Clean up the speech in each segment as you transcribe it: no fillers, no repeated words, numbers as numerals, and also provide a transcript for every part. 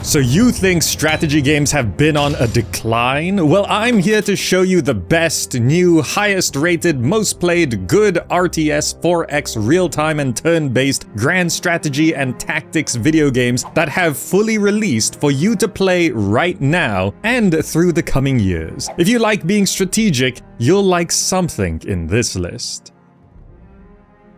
So you think strategy games have been on a decline? Well, I'm here to show you the best, new, highest rated, most played, good RTS 4X real-time and turn-based grand strategy and tactics video games that have fully released for you to play right now and through the coming years. If you like being strategic, you'll like something in this list.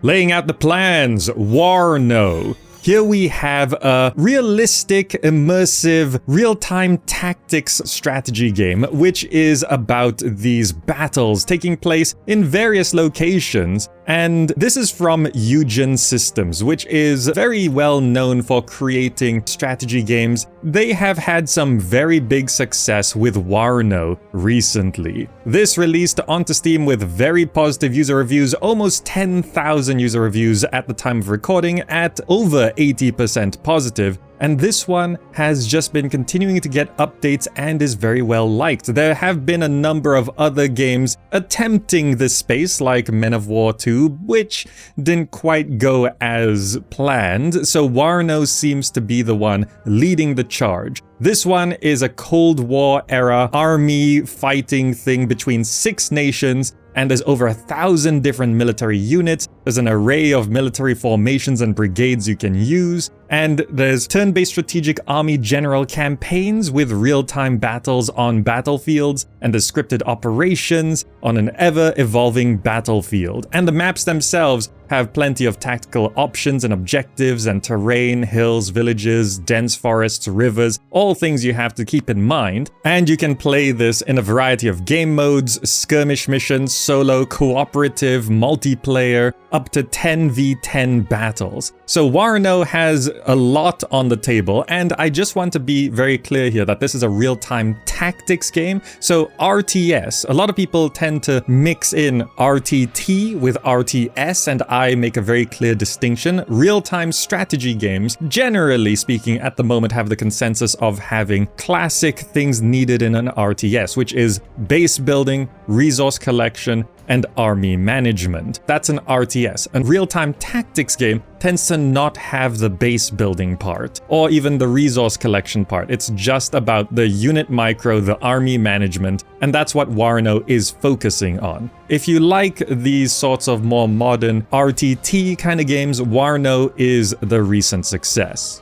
Laying out the plans, WARNO. Here we have a realistic, immersive, real-time tactics strategy game, which is about these battles taking place in various locations. And this is from Eugen Systems, which is very well known for creating strategy games. They have had some very big success with WARNO recently. This released onto Steam with very positive user reviews, almost 10,000 user reviews at the time of recording, at over 80% positive. And this one has just been continuing to get updates and is very well liked. There have been a number of other games attempting this space, like Men of War 2, which didn't quite go as planned, so WARNO seems to be the one leading the charge. This one is a Cold War era army fighting thing between 6 nations, and there's over 1,000 different military units. There's an array of military formations and brigades you can use, and there's turn-based strategic army general campaigns with real-time battles on battlefields, and there's scripted operations on an ever-evolving battlefield. And the maps themselves have plenty of tactical options and objectives and terrain, hills, villages, dense forests, rivers, all things you have to keep in mind. And you can play this in a variety of game modes, skirmish missions, solo, cooperative, multiplayer, up to 10v10 battles. So WARNO has a lot on the table, and I just want to be very clear here that this is a real-time tactics game. So RTS, a lot of people tend to mix in RTT with RTS, and I make a very clear distinction. Real-time strategy games, generally speaking, at the moment have the consensus of having classic things needed in an RTS, which is base building, resource collection, and army management. That's an RTS. A real-time tactics game tends to not have the base building part, or even the resource collection part. It's just about the unit micro, the army management, and that's what WARNO is focusing on. If you like these sorts of more modern RTT kind of games, WARNO is the recent success.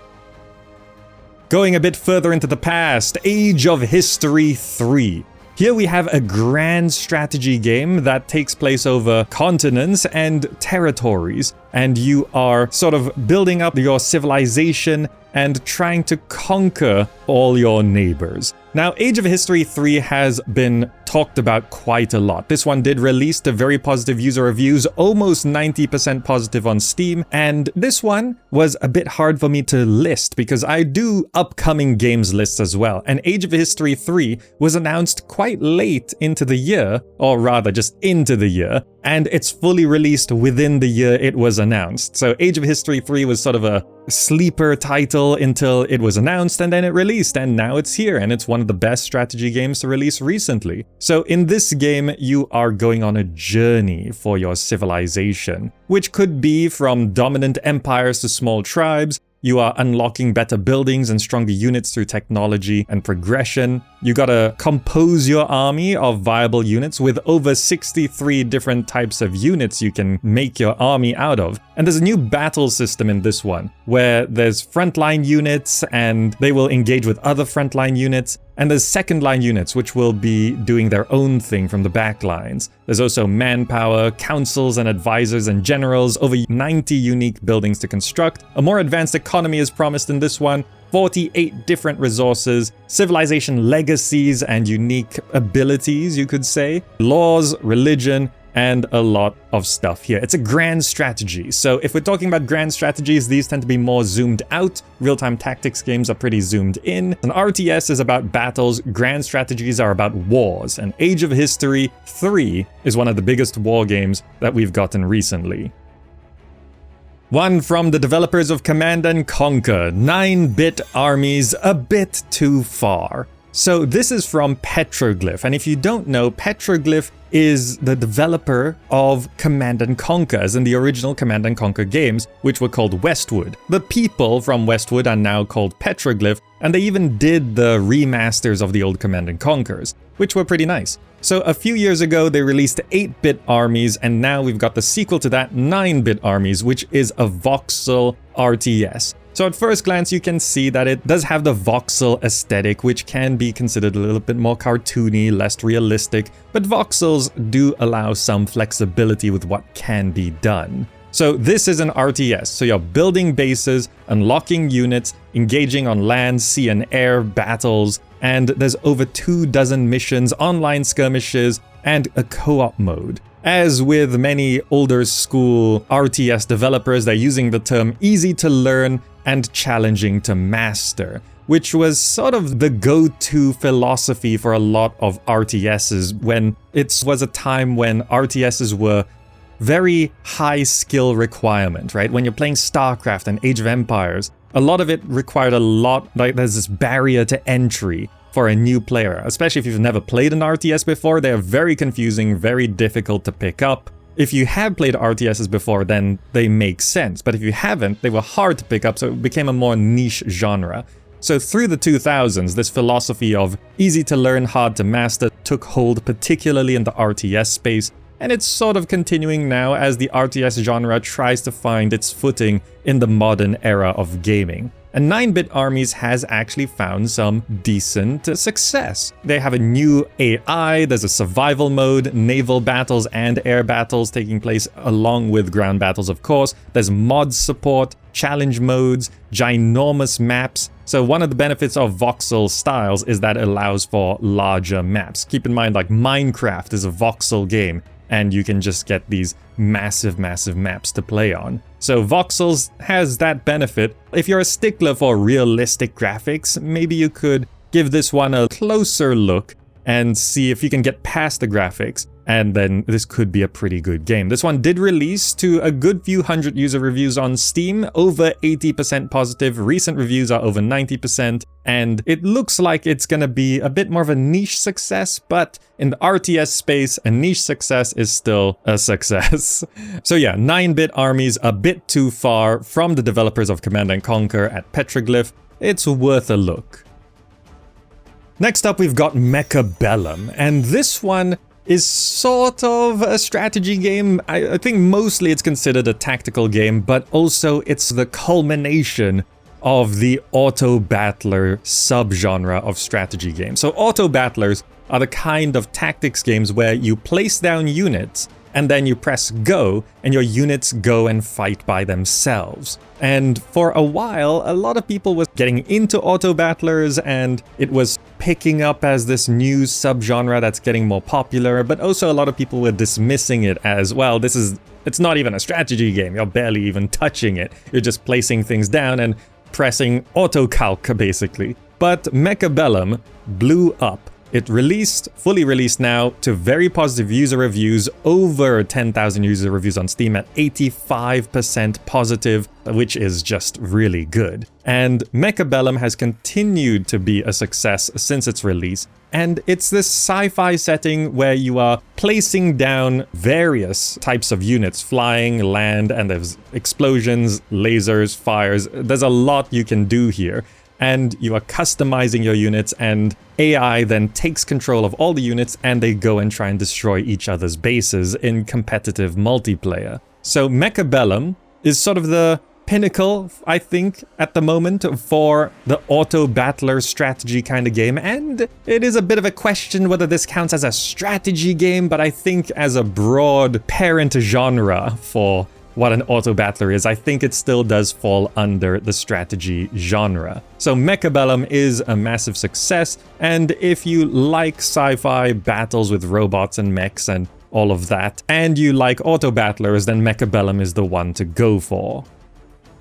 Going a bit further into the past, Age of History 3. Here we have a grand strategy game that takes place over continents and territories, and you are sort of building up your civilization and trying to conquer all your neighbors. Now, Age of History 3 has been talked about quite a lot. This one did release to very positive user reviews, almost 90% positive on Steam, and this one was a bit hard for me to list because I do upcoming games lists as well, and Age of History 3 was announced quite late into the year, or rather just into the year, and it's fully released within the year it was announced. So Age of History 3 was sort of a sleeper title until it was announced, and then it released, and now it's here, and it's one of the best strategy games to release recently. So in this game, you are going on a journey for your civilization, which could be from dominant empires to small tribes. You are unlocking better buildings and stronger units through technology and progression. You gotta compose your army of viable units with over 63 different types of units you can make your army out of. And there's a new battle system in this one, where there's frontline units and they will engage with other frontline units. And there's second line units, which will be doing their own thing from the back lines. There's also manpower, councils and advisors and generals, over 90 unique buildings to construct. A more advanced economy is promised in this one, 48 different resources, civilization legacies and unique abilities, you could say, laws, religion, and a lot of stuff here. It's a grand strategy. So if we're talking about grand strategies, these tend to be more zoomed out. Real-time tactics games are pretty zoomed in. An RTS is about battles, grand strategies are about wars, and Age of History 3 is one of the biggest war games that we've gotten recently. One from the developers of Command & Conquer, 9-bit armies, a bit too far. So this is from Petroglyph, and if you don't know, Petroglyph is the developer of Command & Conquer, as in the original Command & Conquer games, which were called Westwood. The people from Westwood are now called Petroglyph, and they even did the remasters of the old Command & Conquers, which were pretty nice. So a few years ago, they released 8-bit Armies, and now we've got the sequel to that, 9-bit Armies, which is a voxel RTS. So at first glance, you can see that it does have the voxel aesthetic, which can be considered a little bit more cartoony, less realistic, but voxels do allow some flexibility with what can be done. So this is an RTS, so you're building bases, unlocking units, engaging on land, sea and air battles, and there's over 24 missions, online skirmishes, and a co-op mode. As with many older school RTS developers, they're using the term easy to learn and challenging to master, which was sort of the go-to philosophy for a lot of RTSs when it was a time when RTSs were very high skill requirement, right? When you're playing StarCraft and Age of Empires, a lot of it required a lot, like there's this barrier to entry for a new player, especially if you've never played an RTS before. They're very confusing, very difficult to pick up. If you have played RTSs before, then they make sense, but if you haven't, they were hard to pick up, so it became a more niche genre. So through the 2000s, this philosophy of easy to learn, hard to master took hold, particularly in the RTS space, and it's sort of continuing now as the RTS genre tries to find its footing in the modern era of gaming. And 9-bit Armies has actually found some decent success. They have a new AI, there's a survival mode, naval battles and air battles taking place along with ground battles, of course. There's mod support, challenge modes, ginormous maps. So one of the benefits of voxel styles is that it allows for larger maps. Keep in mind, like Minecraft is a voxel game, and you can just get these massive maps to play on. So voxels has that benefit. If you're a stickler for realistic graphics, maybe you could give this one a closer look and see if you can get past the graphics, and then this could be a pretty good game. This one did release to a good few hundred user reviews on Steam, over 80% positive, recent reviews are over 90%, and it looks like it's gonna be a bit more of a niche success, but in the RTS space, a niche success is still a success. So yeah, 9-bit Armies, a bit too far from the developers of Command & Conquer at Petroglyph. It's worth a look. Next up, we've got Mechabellum, and this one is sort of a strategy game. I think mostly it's considered a tactical game, but also it's the culmination of the auto-battler subgenre of strategy games. So auto-battlers are the kind of tactics games where you place down units and then you press go, and your units go and fight by themselves. And for a while, a lot of people were getting into auto-battlers, and it was picking up as this new subgenre that's getting more popular, but also a lot of people were dismissing it as, well, it's not even a strategy game, you're barely even touching it. You're just placing things down and pressing auto-calc, basically. But Mechabellum blew up. It released, fully released now, to very positive user reviews, over 10,000 user reviews on Steam at 85% positive, which is just really good. And Mechabellum has continued to be a success since its release, and it's this sci-fi setting where you are placing down various types of units, flying, land, and there's explosions, lasers, fires. There's a lot you can do here. And you are customizing your units, and AI then takes control of all the units and they go and try and destroy each other's bases in competitive multiplayer. So Mechabellum is sort of the pinnacle, I think, at the moment for the auto-battler strategy kind of game, and it is a bit of a question whether this counts as a strategy game, but I think as a broad parent genre for what an auto-battler is, I think it still does fall under the strategy genre. So Mechabellum is a massive success, and if you like sci-fi battles with robots and mechs and all of that, and you like auto-battlers, then Mechabellum is the one to go for.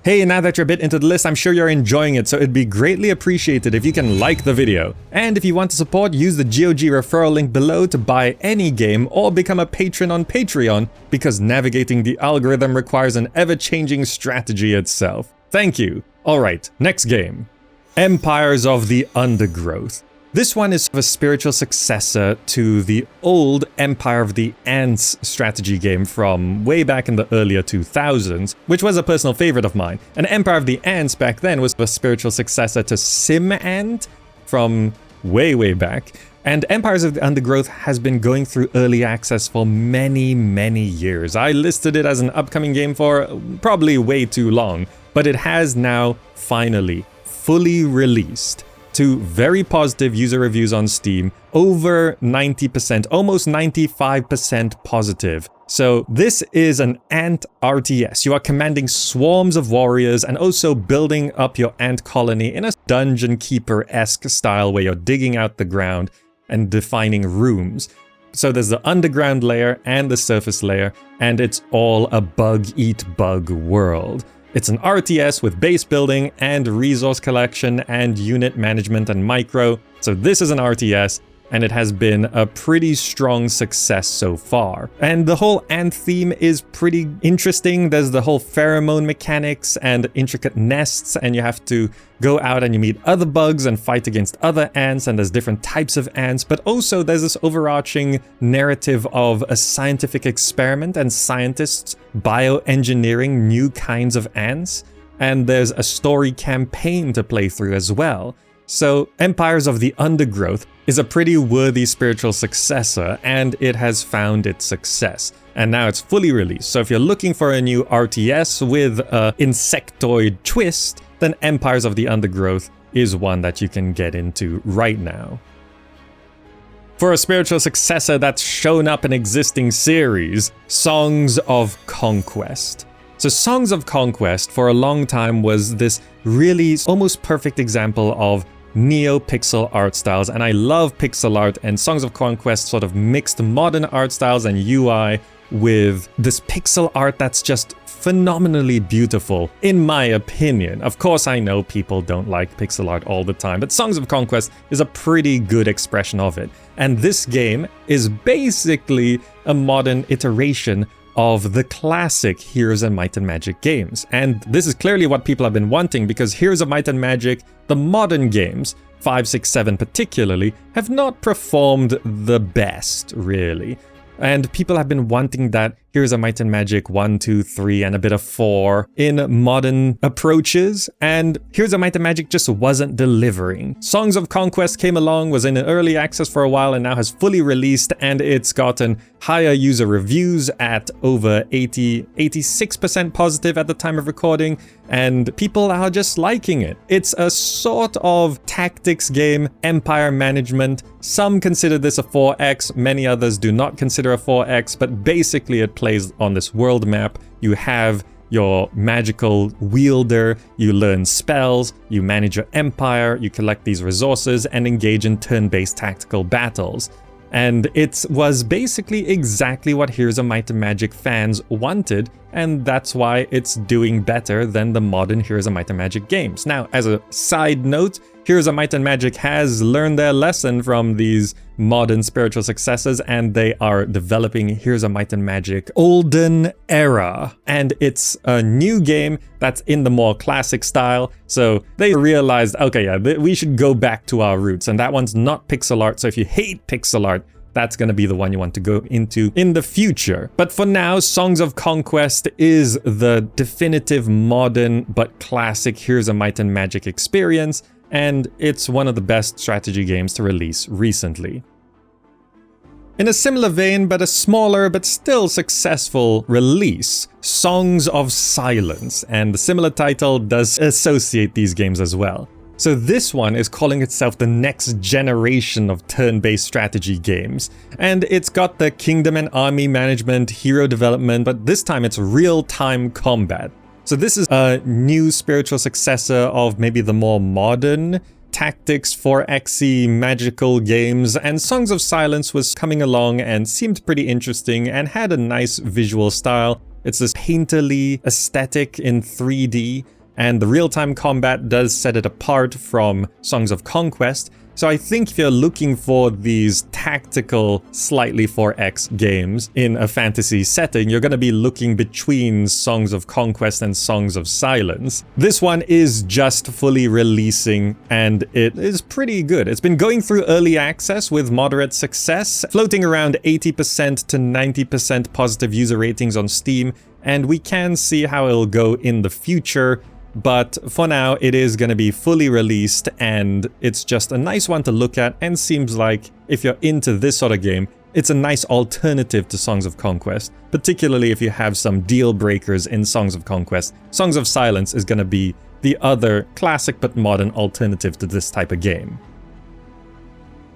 Hey, now that you're a bit into the list, I'm sure you're enjoying it, so it'd be greatly appreciated if you can like the video. And if you want to support, use the GOG referral link below to buy any game or become a patron on Patreon, because navigating the algorithm requires an ever-changing strategy itself. Thank you. Alright, next game. Empires of the Undergrowth. This one is a spiritual successor to the old Empire of the Ants strategy game from way back in the earlier 2000s, which was a personal favorite of mine. And Empire of the Ants back then was a spiritual successor to Sim Ant from way back. And Empires of the Undergrowth has been going through early access for many years. I listed it as an upcoming game for probably way too long, but it has now finally fully released to very positive user reviews on Steam, over 90%, almost 95% positive. So this is an ant RTS. You are commanding swarms of warriors and also building up your ant colony in a dungeon keeper-esque style where you're digging out the ground and defining rooms. So there's the underground layer and the surface layer, and it's all a bug-eat-bug world. It's an RTS with base building and resource collection and unit management and micro. So this is an RTS, and it has been a pretty strong success so far. And the whole ant theme is pretty interesting. There's the whole pheromone mechanics and intricate nests, and you have to go out and you meet other bugs and fight against other ants, and there's different types of ants, but also there's this overarching narrative of a scientific experiment and scientists bioengineering new kinds of ants, and there's a story campaign to play through as well. So Empires of the Undergrowth is a pretty worthy spiritual successor, and it has found its success. And now it's fully released, so if you're looking for a new RTS with an insectoid twist, then Empires of the Undergrowth is one that you can get into right now. For a spiritual successor that's shown up in existing series, Songs of Conquest. So Songs of Conquest for a long time was this really almost perfect example of neo-pixel art styles, and I love pixel art, and Songs of Conquest sort of mixed modern art styles and UI with this pixel art that's just phenomenally beautiful, in my opinion. Of course, I know people don't like pixel art all the time, but Songs of Conquest is a pretty good expression of it. And this game is basically a modern iteration of the classic Heroes of Might and Magic games. And this is clearly what people have been wanting, because Heroes of Might and Magic, the modern games, 5, 6, 7 particularly, have not performed the best, really. And people have been wanting that Heroes of Might and Magic 1, 2, 3, and a bit of 4 in modern approaches, and Heroes of Might and Magic just wasn't delivering. Songs of Conquest came along, was in early access for a while, and now has fully released, and it's gotten higher user reviews at over 86% positive at the time of recording, and people are just liking it. It's a sort of tactics game, empire management. Some consider this a 4X, many others do not consider a 4X, but basically it plays on this world map. You have your magical wielder, you learn spells, you manage your empire, you collect these resources, and engage in turn-based tactical battles. And it was basically exactly what Heroes of Might and Magic fans wanted, and that's why it's doing better than the modern Heroes of Might and Magic games. Now, as a side note, Heroes of Might and Magic has learned their lesson from these modern spiritual successors, and they are developing Heroes of Might and Magic Olden Era. And it's a new game that's in the more classic style, so they realized, okay, yeah, we should go back to our roots, and that one's not pixel art, so if you hate pixel art, that's going to be the one you want to go into in the future. But for now, Songs of Conquest is the definitive modern but classic Heroes of Might and Magic experience, and it's one of the best strategy games to release recently. In a similar vein, but a smaller but still successful release, Songs of Silence, and the similar title does associate these games as well. So this one is calling itself the next generation of turn-based strategy games, and it's got the kingdom and army management, hero development, but this time it's real-time combat. So this is a new spiritual successor of maybe the more modern tactics 4X-y magical games, and Songs of Silence was coming along and seemed pretty interesting and had a nice visual style. It's this painterly aesthetic in 3D, and the real-time combat does set it apart from Songs of Conquest. So I think if you're looking for these tactical, slightly 4X games in a fantasy setting, you're going to be looking between Songs of Conquest and Songs of Silence. This one is just fully releasing, and it is pretty good. It's been going through early access with moderate success, floating around 80% to 90% positive user ratings on Steam, and we can see how it'll go in the future. But for now, it is going to be fully released, and it's just a nice one to look at, and seems like if you're into this sort of game, it's a nice alternative to Songs of Conquest, particularly if you have some deal breakers in Songs of Conquest. Songs of Silence is going to be the other classic but modern alternative to this type of game.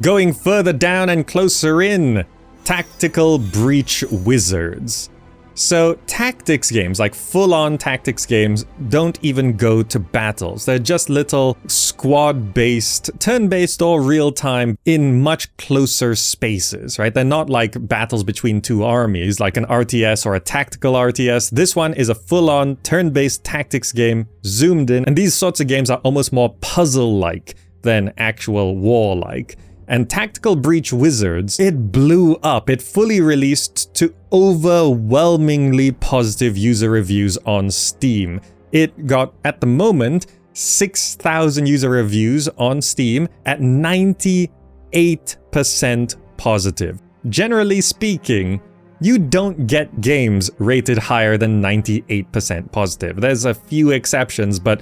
Going further down and closer in, Tactical Breach Wizards. So tactics games, like full-on tactics games, don't even go to battles. They're just little squad-based, turn-based or real-time in much closer spaces, right? They're not like battles between two armies, like an RTS or a tactical RTS. This one is a full-on turn-based tactics game, zoomed in, and these sorts of games are almost more puzzle-like than actual war-like. And Tactical Breach Wizards, it blew up. It fully released to overwhelmingly positive user reviews on Steam. It got, at the moment, 6,000 user reviews on Steam at 98% positive. Generally speaking, you don't get games rated higher than 98% positive. There's a few exceptions, but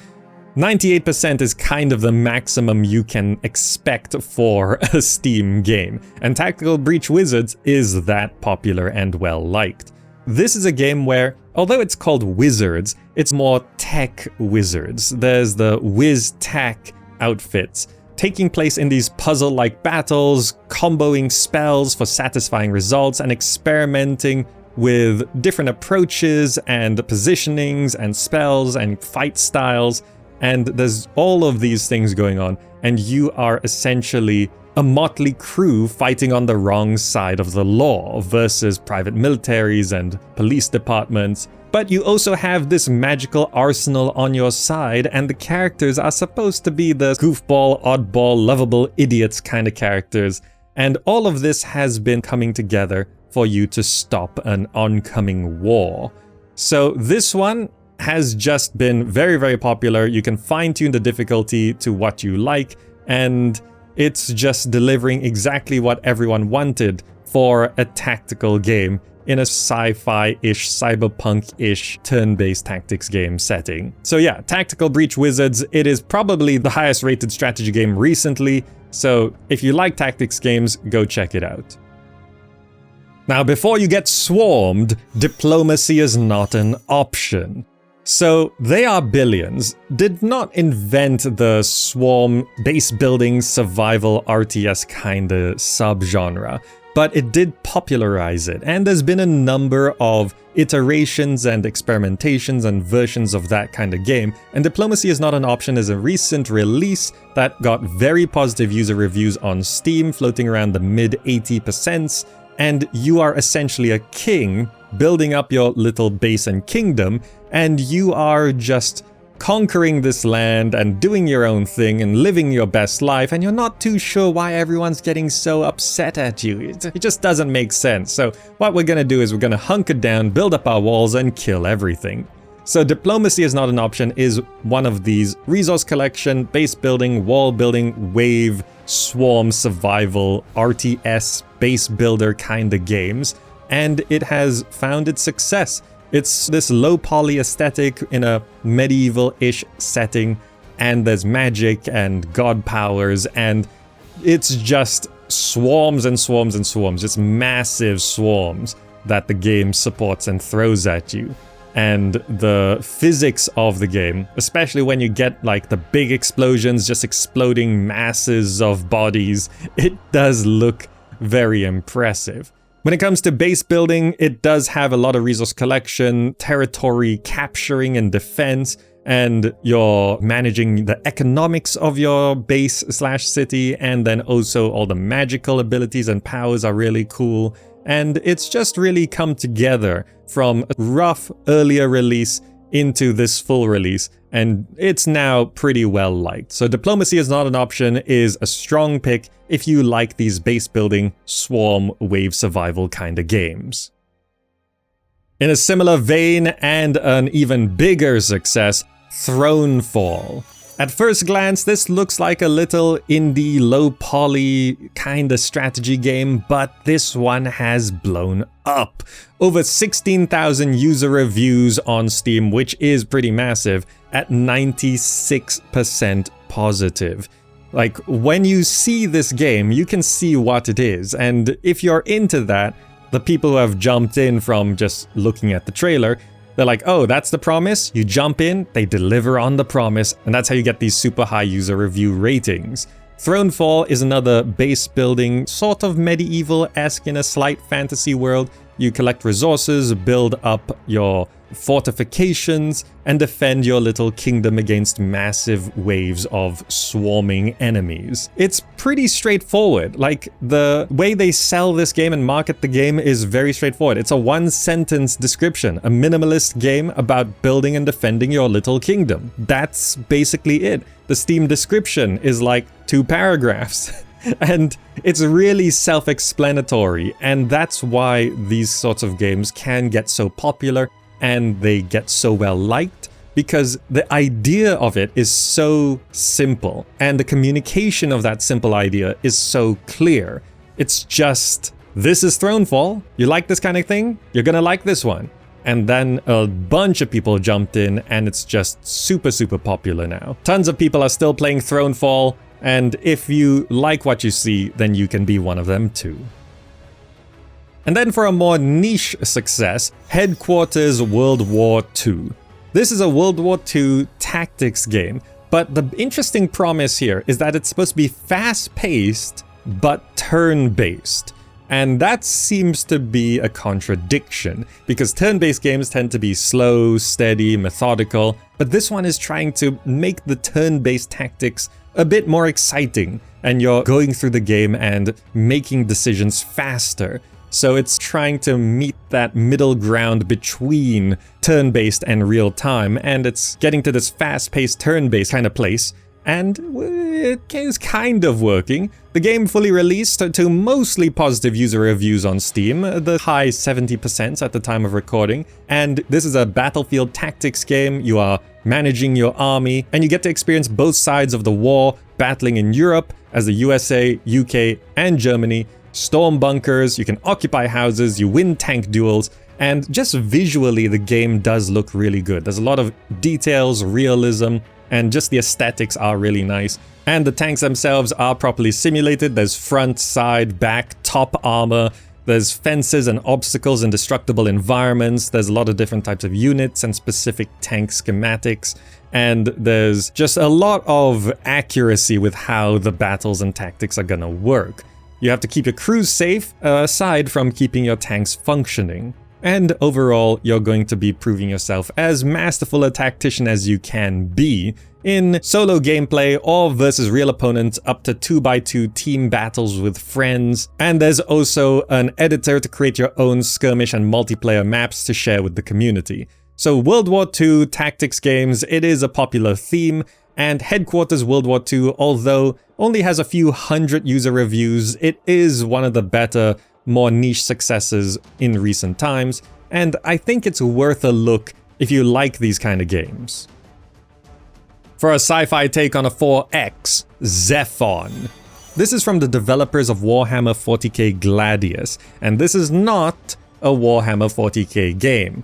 98% is kind of the maximum you can expect for a Steam game, and Tactical Breach Wizards is that popular and well liked. This is a game where, although it's called Wizards, it's more tech wizards. There's the Wiz-Tac outfits, taking place in these puzzle-like battles, comboing spells for satisfying results, and experimenting with different approaches and positionings and spells and fight styles. And there's all of these things going on, and you are essentially a motley crew fighting on the wrong side of the law versus private militaries and police departments. But you also have this magical arsenal on your side, and the characters are supposed to be the goofball, oddball, lovable idiots kind of characters. And all of this has been coming together for you to stop an oncoming war. So this one has just been very, very popular. You can fine-tune the difficulty to what you like, and it's just delivering exactly what everyone wanted for a tactical game in a sci-fi-ish, cyberpunk-ish, turn-based tactics game setting. So yeah, Tactical Breach Wizards, it is probably the highest rated strategy game recently, so if you like tactics games, go check it out. Now, before you get swarmed, diplomacy is not an option. So, They Are Billions did not invent the swarm base building survival RTS kinda subgenre, but it did popularize it, and there's been a number of iterations and experimentations and versions of that kind of game, and Diplomacy is not an option is a recent release that got very positive user reviews on Steam, floating around the mid 80%, and you are essentially a king building up your little base and kingdom, and you are just conquering this land and doing your own thing and living your best life, and you're not too sure why everyone's getting so upset at you. It just doesn't make sense. So what we're gonna do is we're gonna hunker down, build up our walls, and kill everything. So Diplomacy is not an option is one of these resource collection, base building, wall building, wave, swarm survival, RTS, base builder kind of games, and it has found its success. It's this low poly aesthetic in a medieval-ish setting, and there's magic and god powers, and it's just swarms and swarms and swarms, just massive swarms that the game supports and throws at you. And the physics of the game, especially when you get like the big explosions, just exploding masses of bodies, it does look very impressive. When it comes to base building, it does have a lot of resource collection, territory capturing and defense, and you're managing the economics of your base / city, and then also all the magical abilities and powers are really cool. And it's just really come together from a rough earlier release into this full release, and it's now pretty well liked. So Diplomacy is not an option is a strong pick if you like these base building, swarm, wave survival kind of games. In a similar vein and an even bigger success, Thronefall. At first glance, this looks like a little indie, low-poly kind of strategy game, but this one has blown up. Over 16,000 user reviews on Steam, which is pretty massive, at 96% positive. Like, when you see this game, you can see what it is, and if you're into that, the people who have jumped in from just looking at the trailer, they're like, oh, that's the promise? You jump in, they deliver on the promise, and that's how you get these super high user review ratings. Thronefall is another base building, sort of medieval-esque in a slight fantasy world. You collect resources, build up your fortifications, and defend your little kingdom against massive waves of swarming enemies. It's pretty straightforward. Like, the way they sell this game and market the game is very straightforward. It's a one-sentence description, a minimalist game about building and defending your little kingdom. That's basically it. The Steam description is like 2 paragraphs. And it's really self-explanatory, and that's why these sorts of games can get so popular and they get so well liked, because the idea of it is so simple and the communication of that simple idea is so clear. It's just, this is Thronefall, you like this kind of thing? You're gonna like this one. And then a bunch of people jumped in and it's just super, super popular now. Tons of people are still playing Thronefall, and if you like what you see, then you can be one of them too. And then for a more niche success, Headquarters World War II. This is a World War II tactics game, but the interesting promise here is that it's supposed to be fast-paced, but turn-based. And that seems to be a contradiction, because turn-based games tend to be slow, steady, methodical, but this one is trying to make the turn-based tactics a bit more exciting, and you're going through the game and making decisions faster. So it's trying to meet that middle ground between turn-based and real-time, and it's getting to this fast-paced turn-based kind of place, and it is kind of working. The game fully released to mostly positive user reviews on Steam, the high 70% at the time of recording, and this is a battlefield tactics game. You are managing your army, and you get to experience both sides of the war, battling in Europe as the USA, UK, and Germany, storm bunkers, you can occupy houses, you win tank duels, and just visually the game does look really good. There's a lot of details, realism, and just the aesthetics are really nice. And the tanks themselves are properly simulated. There's front, side, back, top armor, there's fences and obstacles and destructible environments, there's a lot of different types of units and specific tank schematics, and there's just a lot of accuracy with how the battles and tactics are gonna work. You have to keep your crews safe, aside from keeping your tanks functioning. And overall, you're going to be proving yourself as masterful a tactician as you can be in solo gameplay or versus real opponents, up to 2x2 team battles with friends. And there's also an editor to create your own skirmish and multiplayer maps to share with the community. So World War II tactics games, it is a popular theme, and Headquarters World War II, although only has a few hundred user reviews, it is one of the better, more niche successes in recent times, and I think it's worth a look if you like these kind of games. For a sci-fi take on a 4X, ZEPHON. This is from the developers of Warhammer 40k Gladius, and this is not a Warhammer 40k game.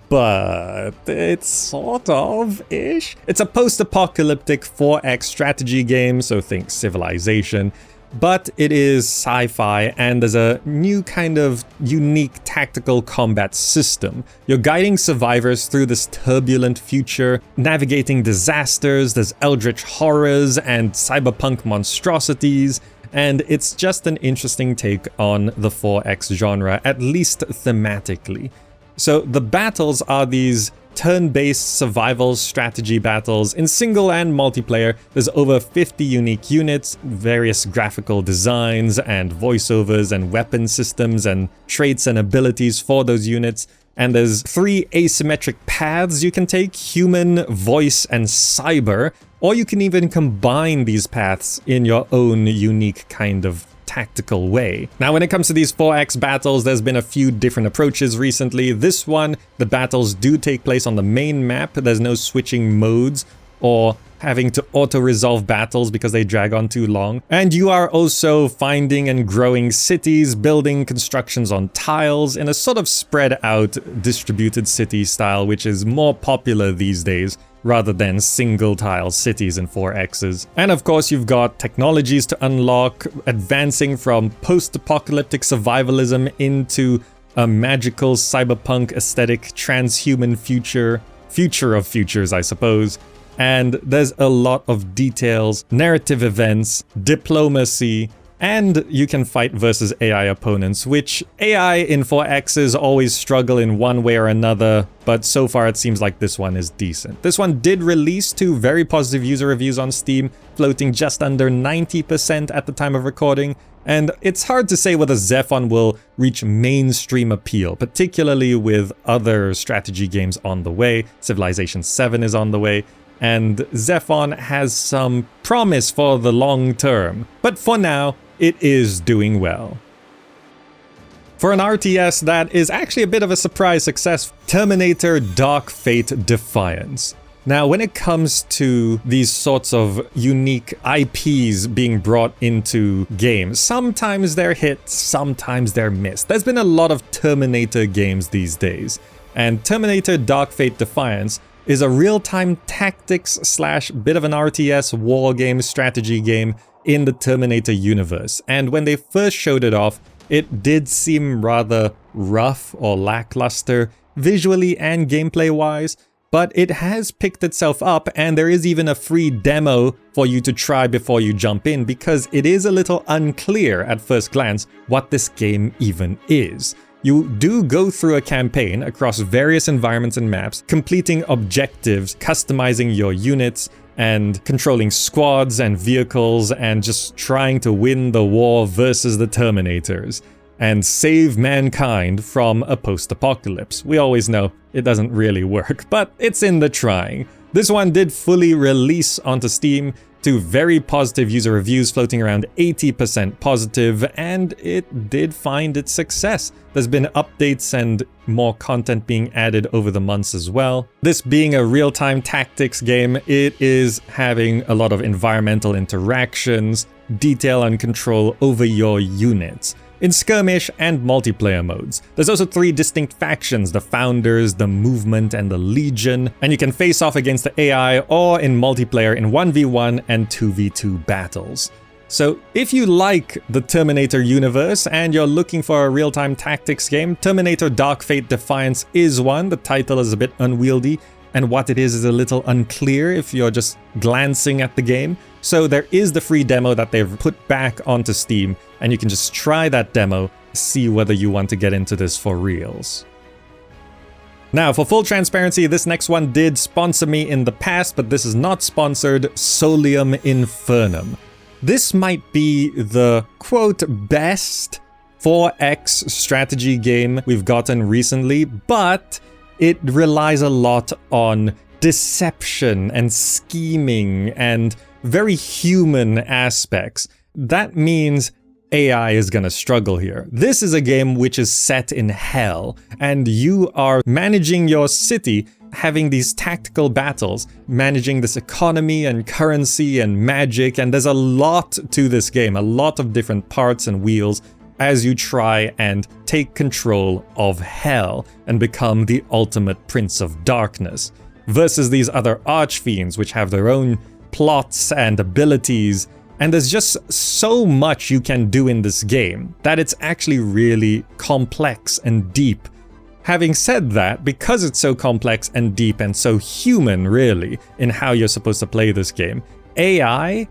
But it's sort of-ish. It's a post-apocalyptic 4X strategy game, so think Civilization, but it is sci-fi and there's a new kind of unique tactical combat system. You're guiding survivors through this turbulent future, navigating disasters, there's eldritch horrors and cyberpunk monstrosities, and it's just an interesting take on the 4X genre, at least thematically. So the battles are these turn-based survival strategy battles in single and multiplayer. There's over 50 unique units, various graphical designs and voiceovers and weapon systems and traits and abilities for those units. and there's 3 asymmetric paths you can take: human, voice, and cyber, or you can even combine these paths in your own unique kind of tactical way. Now, when it comes to these 4X battles, there's been a few different approaches recently. This one, the battles do take place on the main map. There's no switching modes or having to auto-resolve battles because they drag on too long. And you are also finding and growing cities, building constructions on tiles in a sort of spread out distributed city style, which is more popular these days rather than single tile cities in 4Xs. And of course, you've got technologies to unlock, advancing from post-apocalyptic survivalism into a magical cyberpunk aesthetic transhuman future of futures, I suppose. And there's a lot of details, narrative events, diplomacy, and you can fight versus AI opponents, which AI in 4Xs always struggle in one way or another, but so far it seems like this one is decent. This one did release to very positive user reviews on Steam, floating just under 90% at the time of recording, and it's hard to say whether ZEPHON will reach mainstream appeal, particularly with other strategy games on the way. Civilization 7 is on the way, and ZEPHON has some promise for the long term, but for now, it is doing well. For an RTS that is actually a bit of a surprise success, Terminator Dark Fate Defiance. Now, when it comes to these sorts of unique IPs being brought into games, sometimes they're hits, sometimes they're missed. There's been a lot of Terminator games these days, and Terminator Dark Fate Defiance is a real-time tactics / bit of an RTS war game, strategy game in the Terminator universe. And when they first showed it off, it did seem rather rough or lackluster, visually and gameplay-wise, but it has picked itself up, and there is even a free demo for you to try before you jump in, because it is a little unclear at first glance what this game even is. You do go through a campaign across various environments and maps, completing objectives, customizing your units, and controlling squads and vehicles, and just trying to win the war versus the Terminators and save mankind from a post-apocalypse. We always know it doesn't really work, but it's in the trying. This one did fully release onto Steam to very positive user reviews, floating around 80% positive, and it did find its success. There's been updates and more content being added over the months as well. This being a real-time tactics game, it is having a lot of environmental interactions, detail and control over your units in skirmish and multiplayer modes. There's also 3 distinct factions: the Founders, the Movement, and the Legion, and you can face off against the AI or in multiplayer in 1v1 and 2v2 battles. So if you like the Terminator universe and you're looking for a real-time tactics game, Terminator Dark Fate Defiance is one. The title is a bit unwieldy, and what it is a little unclear if you're just glancing at the game. So there is the free demo that they've put back onto Steam, and you can just try that demo, see whether you want to get into this for reals. Now, for full transparency, this next one did sponsor me in the past, but this is not sponsored: Solium Infernum. This might be the, quote, best 4X strategy game we've gotten recently, but it relies a lot on deception and scheming and very human aspects. That means AI is gonna struggle here. This is a game which is set in hell, and you are managing your city, having these tactical battles, managing this economy and currency and magic, and there's a lot to this game, a lot of different parts and wheels as you try and take control of hell and become the ultimate Prince of Darkness, versus these other archfiends which have their own plots and abilities. And there's just so much you can do in this game that it's actually really complex and deep. Having said that, because it's so complex and deep and so human, really, in how you're supposed to play this game, AI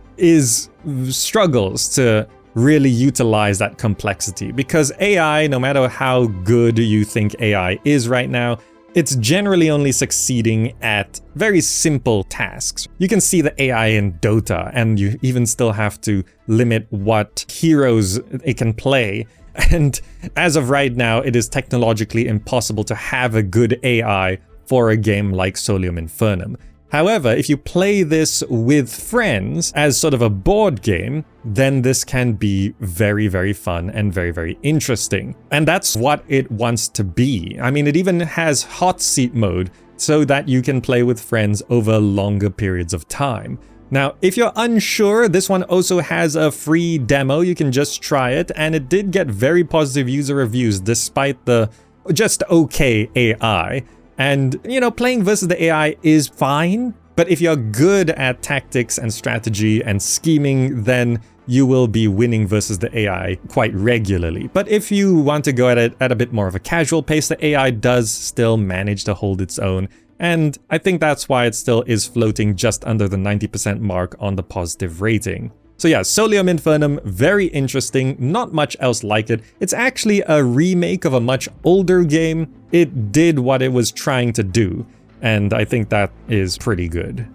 struggles to really utilize that complexity, because AI, no matter how good you think AI is right now, it's generally only succeeding at very simple tasks. You can see the AI in Dota, and you even still have to limit what heroes it can play, And as of right now, it is technologically impossible to have a good AI for a game like Solium Infernum. However, if you play this with friends as sort of a board game, then this can be very, very fun and very, very interesting. And that's what it wants to be. I mean, it even has hot seat mode so that you can play with friends over longer periods of time. Now, if you're unsure, this one also has a free demo. You can just try it, and it did get very positive user reviews despite the just okay AI. And, you know, playing versus the AI is fine, but if you're good at tactics and strategy and scheming, then you will be winning versus the AI quite regularly. But if you want to go at it at a bit more of a casual pace, the AI does still manage to hold its own. And I think that's why it still is floating just under the 90% mark on the positive rating. So yeah, Solium Infernum, very interesting, not much else like it. It's actually a remake of a much older game. It did what it was trying to do, and I think that is pretty good.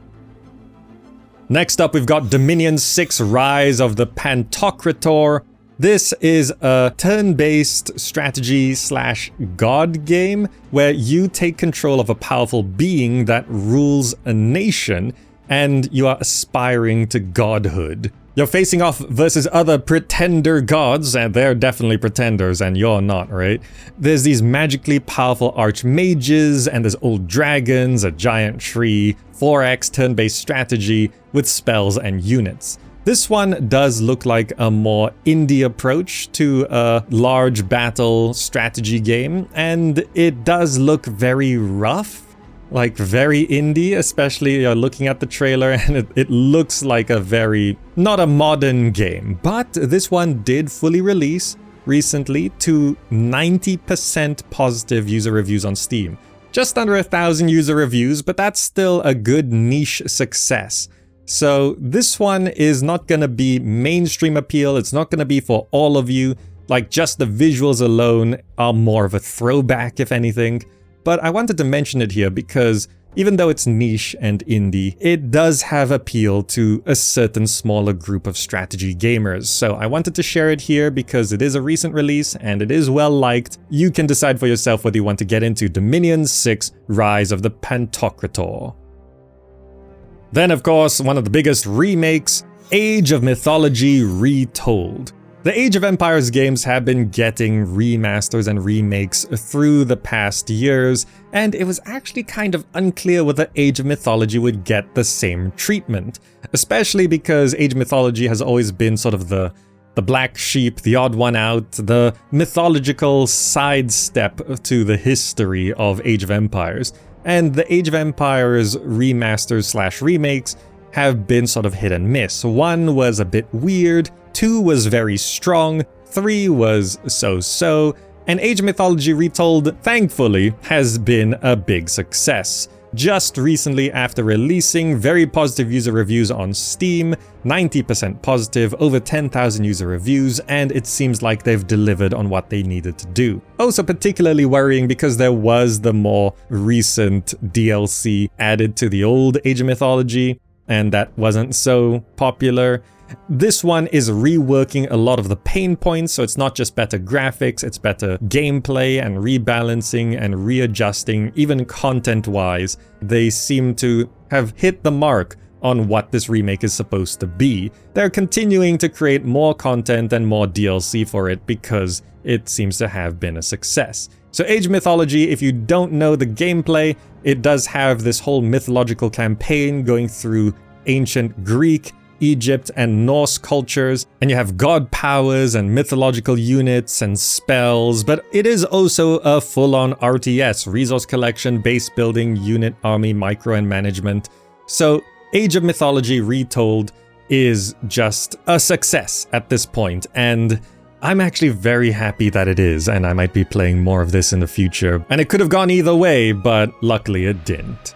Next up, we've got Dominion 6 Rise of the Pantokrator. This is a turn-based strategy/god game where you take control of a powerful being that rules a nation, and you are aspiring to godhood. You're facing off versus other pretender gods, and they're definitely pretenders, and you're not, right? There's these magically powerful archmages, and there's old dragons, a giant tree, 4x turn-based strategy with spells and units. This one does look like a more indie approach to a large battle strategy game, and it does look very rough. Like very indie, especially you're looking at the trailer, and it looks like a very, not a modern game. But this one did fully release recently to 90% positive user reviews on Steam. Just under 1,000 user reviews, but that's still a good niche success. So this one is not gonna be mainstream appeal, it's not gonna be for all of you. Like, just the visuals alone are more of a throwback, if anything. But I wanted to mention it here because even though it's niche and indie, it does have appeal to a certain smaller group of strategy gamers. So I wanted to share it here because it is a recent release and it is well liked. You can decide for yourself whether you want to get into Dominion 6 Rise of the Pantokrator. Then, of course, one of the biggest remakes, Age of Mythology Retold. The Age of Empires games have been getting remasters and remakes through the past years, and it was actually kind of unclear whether Age of Mythology would get the same treatment, especially because Age of Mythology has always been sort of the black sheep, the odd one out, the mythological sidestep to the history of Age of Empires. And the Age of Empires remasters/remakes have been sort of hit and miss. 1 was a bit weird, 2 was very strong, 3 was so-so, and Age of Mythology Retold, thankfully, has been a big success. Just recently after releasing, very positive user reviews on Steam, 90% positive, over 10,000 user reviews, and it seems like they've delivered on what they needed to do. Also particularly worrying because there was the more recent DLC added to the old Age of Mythology, and that wasn't so popular. This one is reworking a lot of the pain points, so it's not just better graphics, it's better gameplay and rebalancing and readjusting, even content-wise. They seem to have hit the mark on what this remake is supposed to be. They're continuing to create more content and more DLC for it because it seems to have been a success. So Age of Mythology, if you don't know the gameplay, it does have this whole mythological campaign going through ancient Greek, Egypt, and Norse cultures, and you have god powers and mythological units and spells, but it is also a full-on RTS, resource collection, base building, unit, army, micro, and management. So Age of Mythology Retold is just a success at this point, and I'm actually very happy that it is, and I might be playing more of this in the future. And it could have gone either way, but luckily it didn't.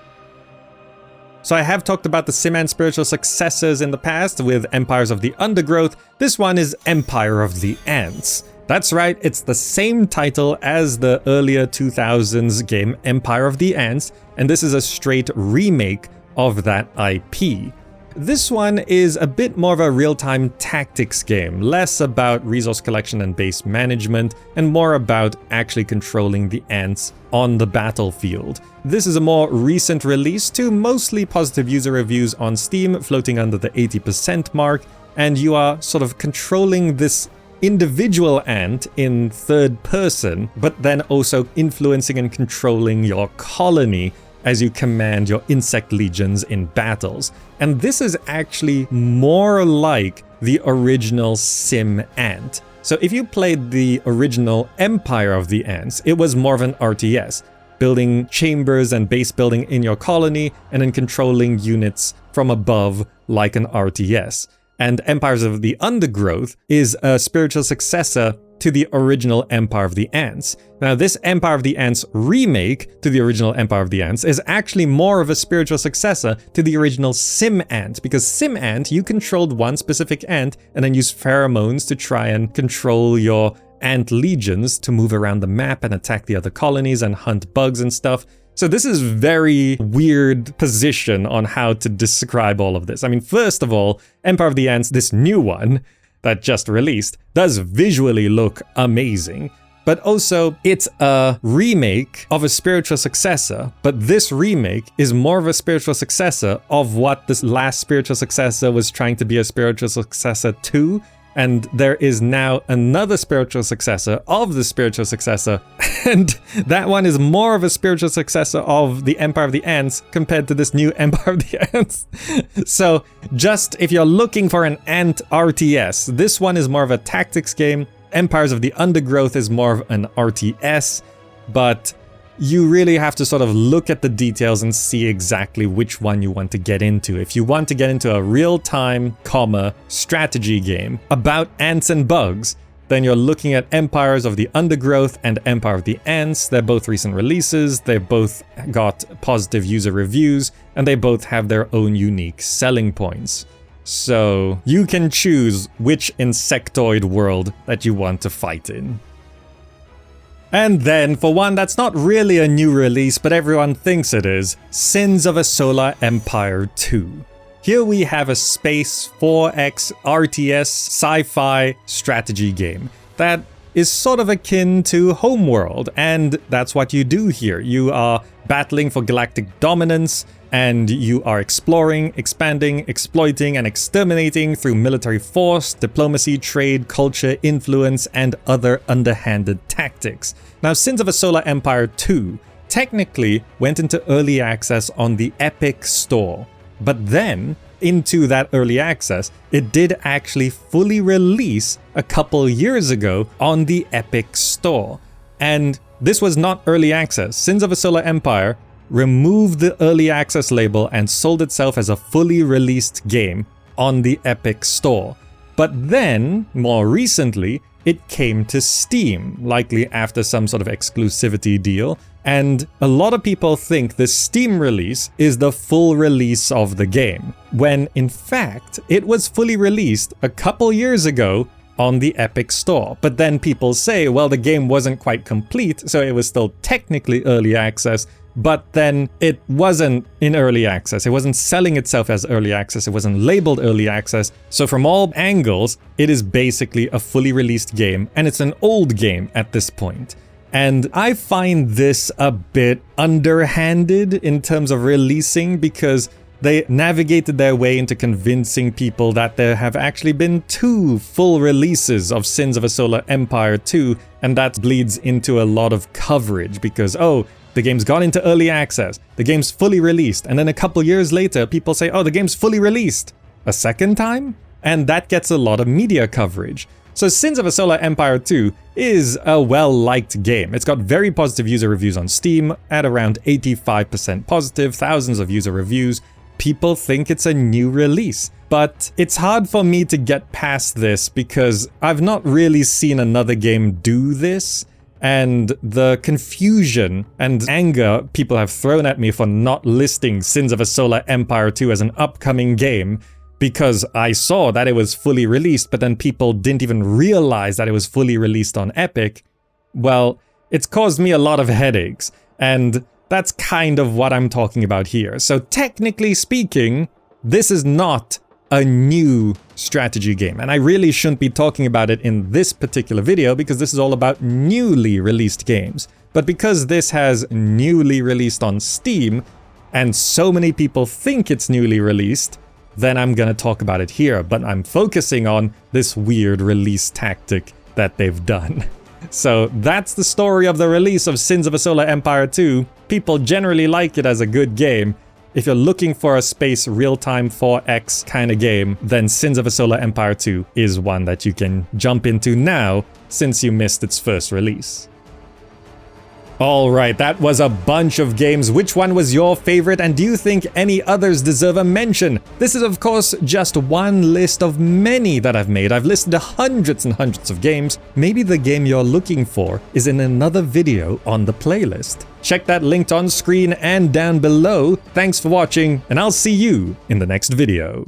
So I have talked about the sim and spiritual successors in the past with Empires of the Undergrowth. This one is Empire of the Ants. That's right, it's the same title as the earlier 2000s game Empire of the Ants, and this is a straight remake of that IP. This one is a bit more of a real-time tactics game, less about resource collection and base management, and more about actually controlling the ants on the battlefield. This is a more recent release to mostly positive user reviews on Steam, floating under the 80% mark, and you are sort of controlling this individual ant in third person, but then also influencing and controlling your colony as you command your insect legions in battles. And this is actually more like the original Sim Ant. So if you played the original Empire of the Ants, it was more of an RTS, building chambers and base building in your colony and then controlling units from above like an RTS. And Empires of the Undergrowth is a spiritual successor to the original Empire of the Ants. Now, this Empire of the Ants remake to the original Empire of the Ants is actually more of a spiritual successor to the original Sim Ant, because Sim Ant, you controlled one specific ant and then used pheromones to try and control your ant legions to move around the map and attack the other colonies and hunt bugs and stuff. So this is very weird position on how to describe all of this. I mean, first of all, Empire of the Ants, this new one that just released, does visually look amazing. But also, it's a remake of a spiritual successor, but this remake is more of a spiritual successor of what this last spiritual successor was trying to be a spiritual successor to. And there is now another spiritual successor of the spiritual successor, and that one is more of a spiritual successor of the Empire of the Ants compared to this new Empire of the Ants. So just if you're looking for an ant RTS, this one is more of a tactics game. Empires of the Undergrowth is more of an RTS, but you really have to sort of look at the details and see exactly which one you want to get into. If you want to get into a real-time, strategy game about ants and bugs, then you're looking at Empires of the Undergrowth and Empire of the Ants. They're both recent releases, they both got positive user reviews, and they both have their own unique selling points. So you can choose which insectoid world that you want to fight in. And then, for one that's not really a new release, but everyone thinks it is, Sins of a Solar Empire 2. Here we have a space 4X RTS sci-fi strategy game that is sort of akin to Homeworld, and that's what you do here. You are battling for galactic dominance, and you are exploring, expanding, exploiting, and exterminating through military force, diplomacy, trade, culture, influence, and other underhanded tactics. Now, Sins of a Solar Empire 2 technically went into early access on the Epic Store, but then into that early access, it did actually fully release a couple years ago on the Epic Store. And this was not early access. Sins of a Solar Empire removed the early access label and sold itself as a fully released game on the Epic Store. But then, more recently, it came to Steam, likely after some sort of exclusivity deal, and a lot of people think the Steam release is the full release of the game, when in fact it was fully released a couple years ago on the Epic Store. But then people say, well, the game wasn't quite complete, so it was still technically early access, but then it wasn't in early access. It wasn't selling itself as early access. It wasn't labeled early access. So from all angles, it is basically a fully released game, and it's an old game at this point. And I find this a bit underhanded in terms of releasing, because they navigated their way into convincing people that there have actually been 2 full releases of Sins of a Solar Empire 2, and that bleeds into a lot of coverage because, oh, the game's gone into early access, the game's fully released, and then a couple years later, people say, oh, the game's fully released a second time? And that gets a lot of media coverage. So Sins of a Solar Empire 2 is a well-liked game. It's got very positive user reviews on Steam, at around 85% positive, thousands of user reviews. People think it's a new release, but it's hard for me to get past this because I've not really seen another game do this. And the confusion and anger people have thrown at me for not listing Sins of a Solar Empire 2 as an upcoming game, because I saw that it was fully released, but then people didn't even realize that it was fully released on Epic, well, it's caused me a lot of headaches, and that's kind of what I'm talking about here. So technically speaking, this is not a new strategy game, and I really shouldn't be talking about it in this particular video because this is all about newly released games. But because this has newly released on Steam, and so many people think it's newly released, then I'm gonna talk about it here, but I'm focusing on this weird release tactic that they've done. So that's the story of the release of Sins of a Solar Empire 2. People generally like it as a good game. If you're looking for a space real-time 4X kind of game, then Sins of a Solar Empire 2 is one that you can jump into now since you missed its first release. Alright, that was a bunch of games. Which one was your favorite, and do you think any others deserve a mention? This is of course just one list of many that I've made. I've listed hundreds and hundreds of games. Maybe the game you're looking for is in another video on the playlist. Check that linked on screen and down below. Thanks for watching, and I'll see you in the next video.